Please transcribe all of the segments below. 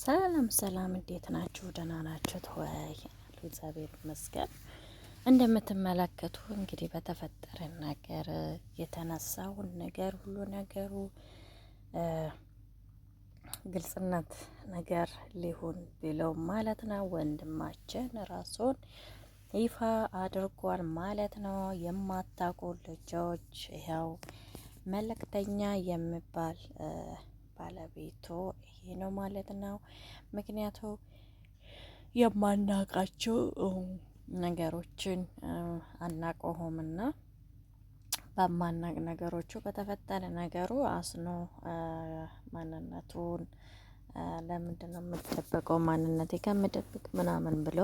ሰላም ሰላም፣ እንዴት ናችሁ? ደህና ናችሁ? ተወያይ እግዚአብሔር ይመስገን። እንደምትመለከቱ እንግዲህ በተፈጠረ ነገር የተነሳውን ነገር ሁሉ ነገሩ ግልጽነት ነገር ሊሆን ቢለው ማለት ነው። ወንድማችን ራሱን ይፋ አድርጓል ማለት ነው። የማታውቁ ልጆች ይኸው መልእክተኛ የሚባል ባለቤቱ ይሄ ነው ማለት ነው። ምክንያቱ የማናውቃቸው ነገሮችን አናቆሆምና በማናቅ ነገሮቹ በተፈጠረ ነገሩ አስኖ ማንነቱን ለምንድን ነው የምትደበቀው? ማንነቴ ከምደብቅ ምናምን ብሎ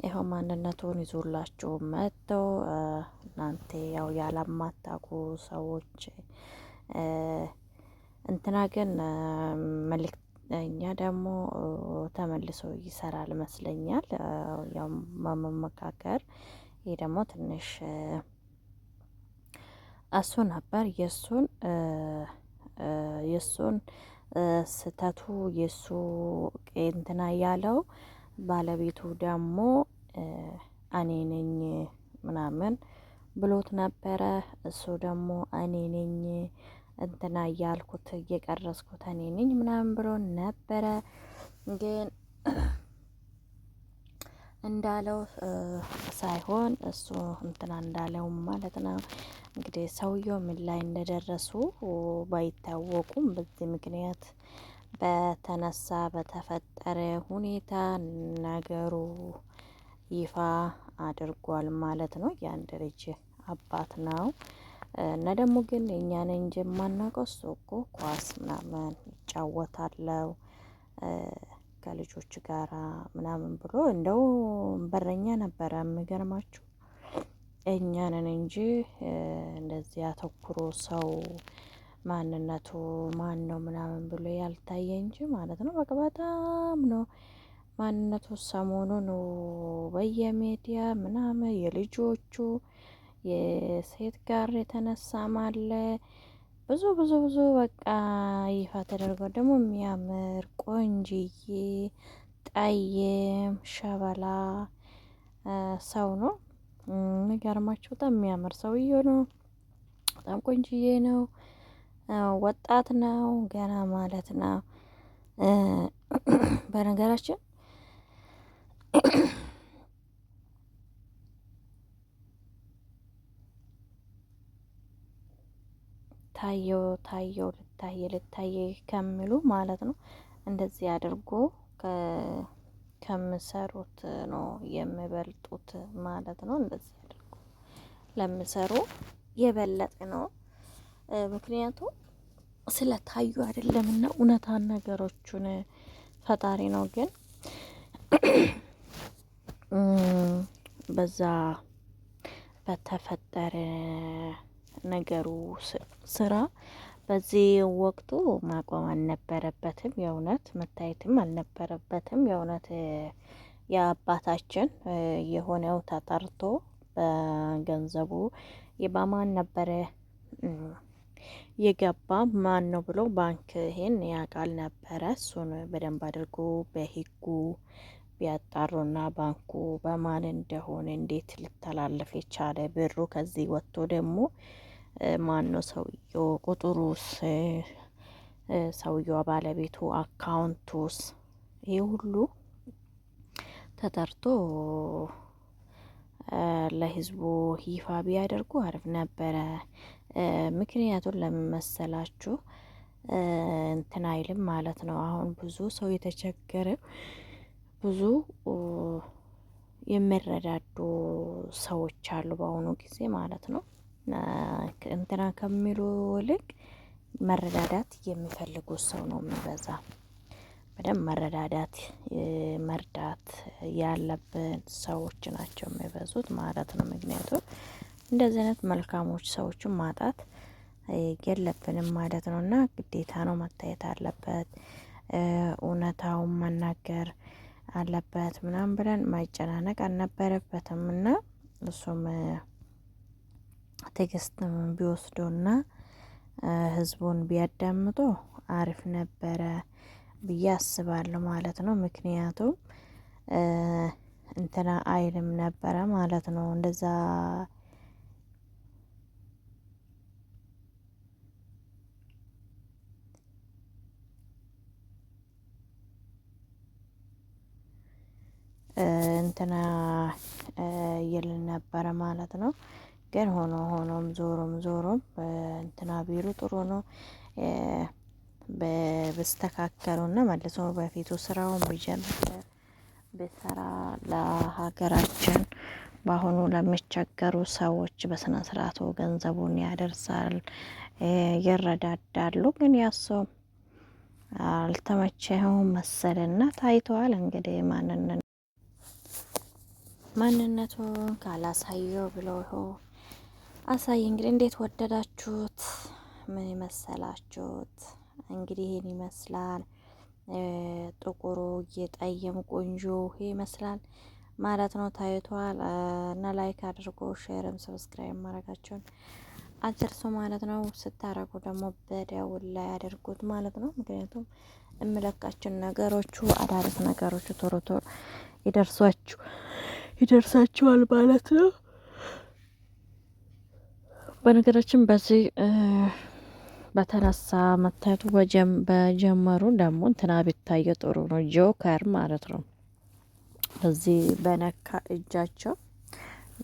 ይኸው ማንነቱን ይዞላችሁ መጥተው እናንተ ያው ያለማታውቁ ሰዎች እንትና ግን መልእክተኛ ደግሞ ተመልሶ ይሰራል ይመስለኛል። ያው መመካከር ይሄ ደግሞ ትንሽ እሱ ነበር የሱን ስተቱ የሱ እንትና ያለው ባለቤቱ ደግሞ እኔ ነኝ ምናምን ብሎት ነበረ። እሱ ደግሞ እኔ ነኝ እንትና እያልኩት እየቀረስኩት እኔ ነኝ ምናምን ብሎ ነበረ። ግን እንዳለው ሳይሆን እሱ እንትና እንዳለው ማለት ነው። እንግዲህ ሰውየው ምን ላይ እንደደረሱ ባይታወቁም በዚህ ምክንያት በተነሳ በተፈጠረ ሁኔታ ነገሩ ይፋ አድርጓል ማለት ነው። የአንድ ልጅ አባት ነው እና ደግሞ ግን እኛን እንጂ የማናውቀው እሱ እኮ ኳስ ምናምን ይጫወታለው ከልጆች ጋራ ምናምን ብሎ እንደው በረኛ ነበረ። የሚገርማችሁ እኛንን እንጂ እንደዚህ አተኩሮ ሰው ማንነቱ ማን ነው ምናምን ብሎ ያልታየ እንጂ ማለት ነው። በቃ በጣም ነው ማንነቱ ሰሞኑን በየሚዲያ ምናምን የልጆቹ የሴት ጋር የተነሳም አለ ብዙ ብዙ ብዙ በቃ ይፋ ተደርጎ ደግሞ የሚያምር ቆንጅዬ ጠይም ሸበላ ሰው ነው። የሚገርማችሁ በጣም የሚያምር ሰውዬው ነው። በጣም ቆንጅዬ ነው። ወጣት ነው ገና ማለት ነው። በነገራችን ታየው ልታየ ከሚሉ ማለት ነው እንደዚህ አድርጎ ከምሰሩት ነው የሚበልጡት ማለት ነው። እንደዚህ አድርጎ ለምሰሩ የበለጠ ነው። ምክንያቱም ስለታዩ አይደለምና እውነታን ነገሮቹን ፈጣሪ ነው። ግን በዛ በተፈጠረ ነገሩ ስራ በዚህ ወቅቱ ማቆም አልነበረበትም። የእውነት መታየትም አልነበረበትም። የእውነት የአባታችን የሆነው ተጠርቶ በገንዘቡ የባማን ነበረ የገባ ማን ነው ብሎ ባንክ ይሄን ያውቃል ነበረ። እሱን በደንብ አድርጎ በህጉ ቢያጣሩና ባንኩ በማን እንደሆነ እንዴት ሊተላለፍ የቻለ ብሩ ከዚህ ወጥቶ ደግሞ ማን ነው ሰውየው ቁጥሩስ ሰውየው ባለቤቱ አካውንቱስ ይሄ ሁሉ ተጠርቶ ለህዝቡ ይፋ ቢያደርጉ አሪፍ ነበረ። ምክንያቱን ለምን መሰላችሁ? እንትን አይልም ማለት ነው። አሁን ብዙ ሰው የተቸገረ ብዙ የሚረዳዱ ሰዎች አሉ በአሁኑ ጊዜ ማለት ነው። እንትና ከሚሉ ይልቅ መረዳዳት የሚፈልጉት ሰው ነው የሚበዛ። በደንብ መረዳዳት መርዳት ያለብን ሰዎች ናቸው የሚበዙት ማለት ነው። ምክንያቱም እንደዚህ አይነት መልካሞች ሰዎችን ማጣት የለብንም ማለት ነው። እና ግዴታ ነው መታየት አለበት። እውነታውን መናገር አለበት ምናምን ብለን ማይጨናነቅ አልነበረበትም። እና እሱም ትዕግስት ቢወስዶና ህዝቡን ቢያዳምጡ አሪፍ ነበረ። ብዬ አስባለሁ ማለት ነው። ምክንያቱም እንትና አይልም ነበረ ማለት ነው። እንደዛ እንትና ይልን ነበረ ማለት ነው። ግን ሆኖም ዞሮም እንትና ቢሉ ጥሩ ነው። በስተካከሉና መልሶ በፊቱ ስራውን ቢጀምር ብሰራ ለሀገራችን በአሁኑ ለሚቸገሩ ሰዎች በስነ ስርዓቱ ገንዘቡን ያደርሳል፣ ይረዳዳሉ። ግን ያሰው አልተመቸውም መሰልና ታይተዋል። እንግዲህ ማንነቱን ካላሳየው ብሎ አሳይ። እንግዲህ እንዴት ወደዳችሁት? ምን ይመሰላችሁት? እንግዲህ ይሄን ይመስላል። ጥቁሩ እየጠየም ቆንጆ ይመስላል ማለት ነው። ታይቷል እና ላይክ አድርጎ ሼርም ሰብስክራይብ ማድረጋቸውን አትርሱ ማለት ነው። ስታረጉ ደግሞ በደውል ላይ ያደርጉት ማለት ነው። ምክንያቱም እምለቃችን ነገሮቹ አዳዲስ ነገሮቹ ቶሎ ይደርሳችኋል ማለት ነው። በነገራችን በዚህ በተነሳ መታየቱ በጀመሩ ደግሞ እንትና ቢታየ ጥሩ ነው። ጆከር ማለት ነው። በዚህ በነካ እጃቸው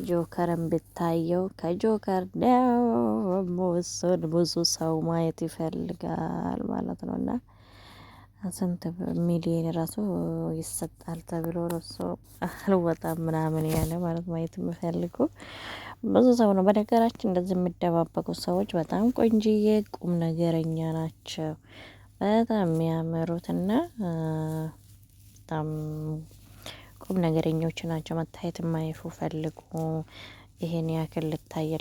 ጆከርን ቢታየው ከጆከር ደግሞ እሱን ብዙ ሰው ማየት ይፈልጋል ማለት ነው። እና ስንት ሚሊዮን ራሱ ይሰጣል ተብሎ ረሶ አልወጣም ምናምን ያለ ማለት ማየት የምፈልጉ ብዙ ሰው ነው። በነገራችን እንደዚህ የሚደባበቁ ሰዎች በጣም ቆንጅዬ ቁም ነገረኛ ናቸው። በጣም የሚያምሩትና በጣም ቁም ነገረኞች ናቸው። መታየት የማይፈልጉ ይሄን ያክል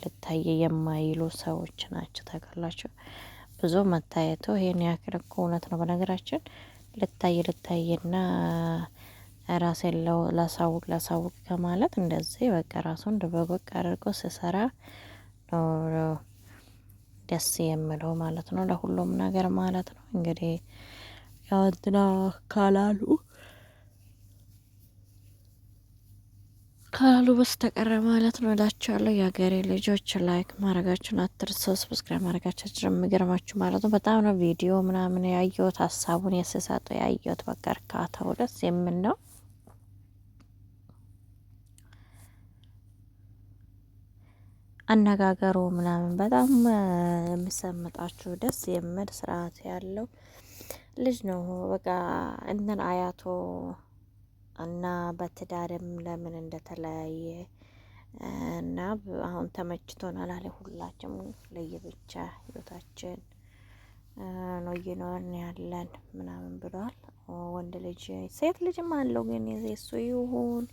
ልታየ የማይሉ ሰዎች ናቸው። ታውቃላችሁ ብዙ መታየቱ ይሄን ያክል እኮ እውነት ነው። በነገራችን ልታይና ራሴን ላሳውቅ ከማለት እንደዚህ በቃ ራሱን ድበቅ አድርጎ ስሰራ ነው ደስ የምለው ማለት ነው። ለሁሉም ነገር ማለት ነው። እንግዲህ ያው እንትና ካላሉ በስተቀረ ማለት ነው እላችኋለሁ። የሀገሬ ልጆች ላይክ ማድረጋችሁን አትርሱ፣ ሰብስክራይብ ማድረጋችሁ የሚገርማችሁ ማለት ነው። በጣም ነው ቪዲዮ ምናምን ያየሁት ሀሳቡን የስሰጠው ያየሁት በቃ እርካታው ደስ የምን ነው። አነጋገሩ ምናምን በጣም የምሰምጣችሁ ደስ የሚል ስርዓት ያለው ልጅ ነው። በቃ እንትን አያቶ እና በትዳርም ለምን እንደተለያየ እና አሁን ተመችቶናል አለ። ሁላችንም ለየብቻ ህይወታችን ነው እየኖርን ያለን ምናምን ብሏል። ወንድ ልጅ ሴት ልጅም አለው ግን የሱ ይሁን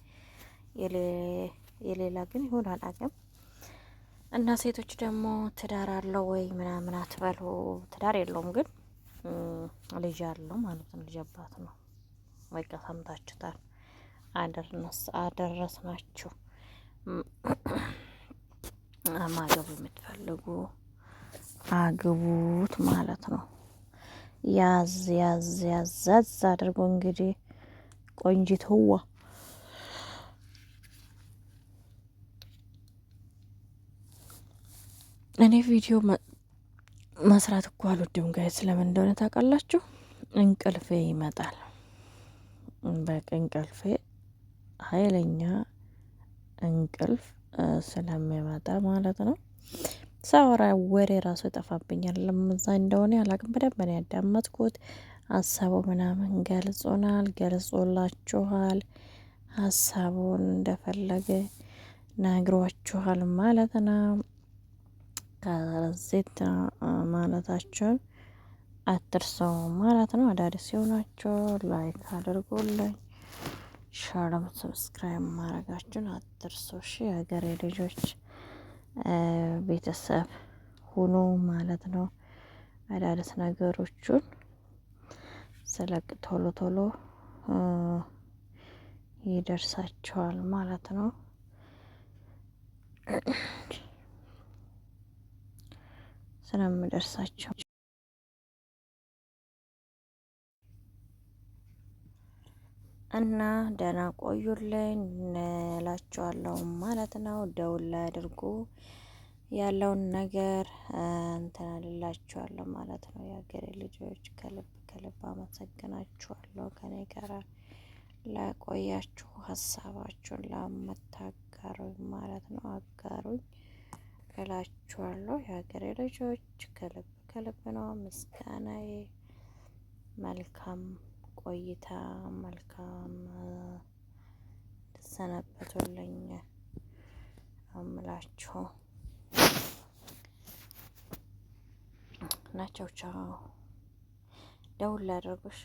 የሌላ ግን ይሁን አላውቅም። እና ሴቶች ደግሞ ትዳር አለው ወይ ምናምን አትበሉ። ትዳር የለውም ግን ልጅ አለው ማለት ነው። ልጅ አባት ነው። በቃ ሰምታችሁታል። አደረስናችሁ። ማገቡ የምትፈልጉ አግቡት ማለት ነው። ያዝ አድርጎ እንግዲህ ቆንጂትዋ እኔ ቪዲዮ መስራት እኮ አልወድም ጋር ስለምን እንደሆነ ታውቃላችሁ? እንቅልፌ ይመጣል። በቃ እንቅልፌ ኃይለኛ እንቅልፍ ስለሚመጣ ማለት ነው። ሳወራ ወሬ ራሱ ይጠፋብኛል። ለምዛ እንደሆነ አላውቅም። በደንብ ነው ያዳመጥኩት። ሀሳቡ ምናምን ገልጾላችኋል። ሀሳቡን እንደፈለገ ነግሯችኋል ማለት ነው። ከዜት ማለታቸውን አትርሱ ማለት ነው። አዳዲስ ሲሆናችሁ ላይክ አድርጉልኝ፣ ሻለም ሰብስክራይብ ማድረጋችሁን አትርሱ። እሺ የሀገሬ ልጆች ቤተሰብ ሁኑ ማለት ነው። አዳዲስ ነገሮቹን ስለቅ ቶሎ ይደርሳቸዋል ማለት ነው። ስለምደርሳቸው እና ደህና ቆዩልኝ እላችኋለሁ ማለት ነው። ደውል ላይ አድርጉ ያለውን ነገር እንትን እላችኋለሁ ማለት ነው። የሀገሬ ልጆች ከልብ ከልብ አመሰግናችኋለሁ ከኔ ጋር ለቆያችሁ ሀሳባችሁን ለምታጋሩኝ ማለት ነው። አጋሩኝ እላችኋለሁ የሀገሬ ልጆች ከልብ ከልብ ነው ምስጋናዬ። መልካም ቆይታ መልካም ሰነበቱልኝ እምላችሁ ናቸው። ቻው ደውል ላድርጉሽ